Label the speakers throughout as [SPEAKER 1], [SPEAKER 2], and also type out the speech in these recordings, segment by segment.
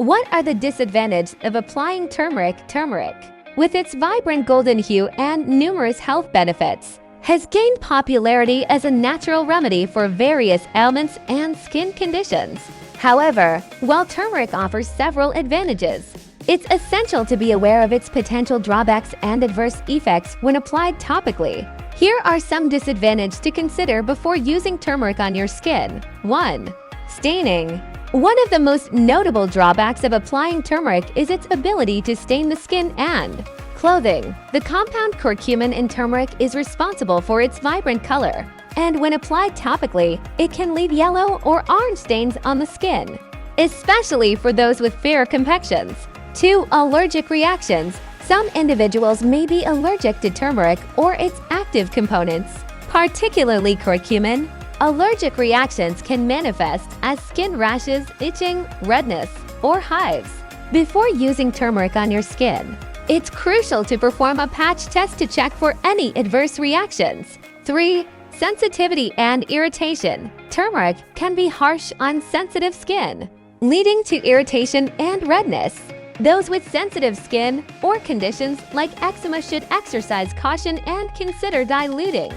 [SPEAKER 1] What are the disadvantages of applying turmeric? Turmeric, with its vibrant golden hue and numerous health benefits, has gained popularity as a natural remedy for various ailments and skin conditions. However, while turmeric offers several advantages, it's essential to be aware of its potential drawbacks and adverse effects when applied topically. Here are some disadvantages to consider before using turmeric on your skin. 1. Staining. One of the most notable drawbacks of applying turmeric is its ability to stain the skin and clothing. The compound curcumin in turmeric is responsible for its vibrant color, and when applied topically, it can leave yellow or orange stains on the skin, especially for those with fair complexions. 2. Allergic reactions. Some individuals may be allergic to turmeric or its active components, particularly curcumin. Allergic reactions can manifest as skin rashes, itching, redness, or hives. Before using turmeric on your skin, it's crucial to perform a patch test to check for any adverse reactions. 3. Sensitivity and irritation. Turmeric can be harsh on sensitive skin, leading to irritation and redness. Those with sensitive skin or conditions like eczema should exercise caution and consider diluting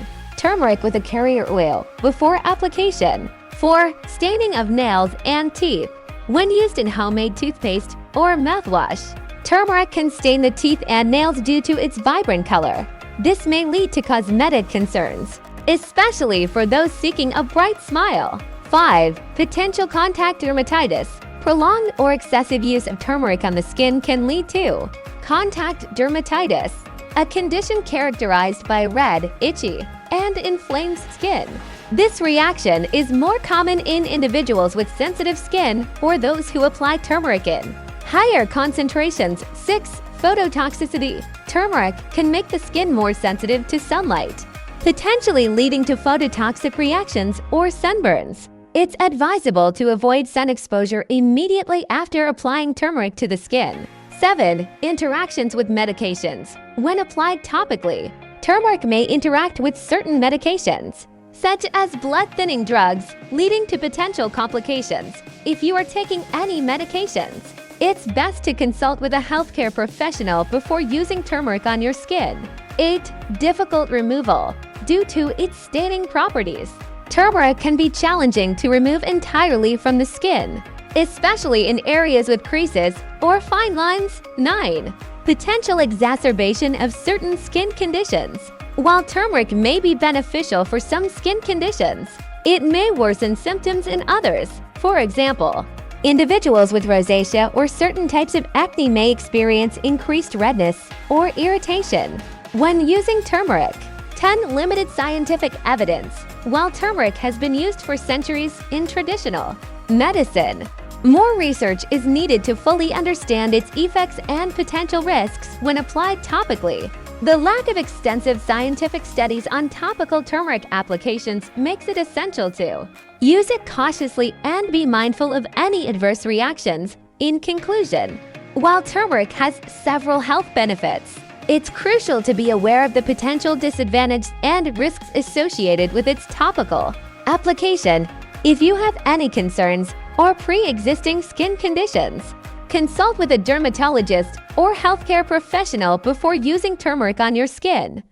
[SPEAKER 1] turmeric with a carrier oil before application. 4. Staining of nails and teeth. When used in homemade toothpaste or mouthwash, turmeric can stain the teeth and nails due to its vibrant color. This may lead to cosmetic concerns, especially for those seeking a bright smile. 5. Potential contact dermatitis. Prolonged or excessive use of turmeric on the skin can lead to contact dermatitis, a condition characterized by red, itchy, and inflamed skin. This reaction is more common in individuals with sensitive skin or those who apply turmeric in higher concentrations. 6. Phototoxicity. Turmeric can make the skin more sensitive to sunlight, potentially leading to phototoxic reactions or sunburns. It's advisable to avoid sun exposure immediately after applying turmeric to the skin. 7. Interactions with medications. When applied topically, turmeric may interact with certain medications, such as blood-thinning drugs, leading to potential complications. If you are taking any medications, it's best to consult with a healthcare professional before using turmeric on your skin. 8. Difficult removal. Due to its staining properties, turmeric can be challenging to remove entirely from the skin, especially in areas with creases or fine lines. 9. Potential exacerbation of certain skin conditions. While turmeric may be beneficial for some skin conditions, it may worsen symptoms in others. For example, individuals with rosacea or certain types of acne may experience increased redness or irritation when using turmeric. 10. Limited scientific evidence. While turmeric has been used for centuries in traditional medicine, more research is needed to fully understand its effects and potential risks when applied topically. The lack of extensive scientific studies on topical turmeric applications makes it essential to use it cautiously and be mindful of any adverse reactions. In conclusion, while turmeric has several health benefits, it's crucial to be aware of the potential disadvantages and risks associated with its topical application. If you have any concerns or pre-existing skin conditions, consult with a dermatologist or healthcare professional before using turmeric on your skin.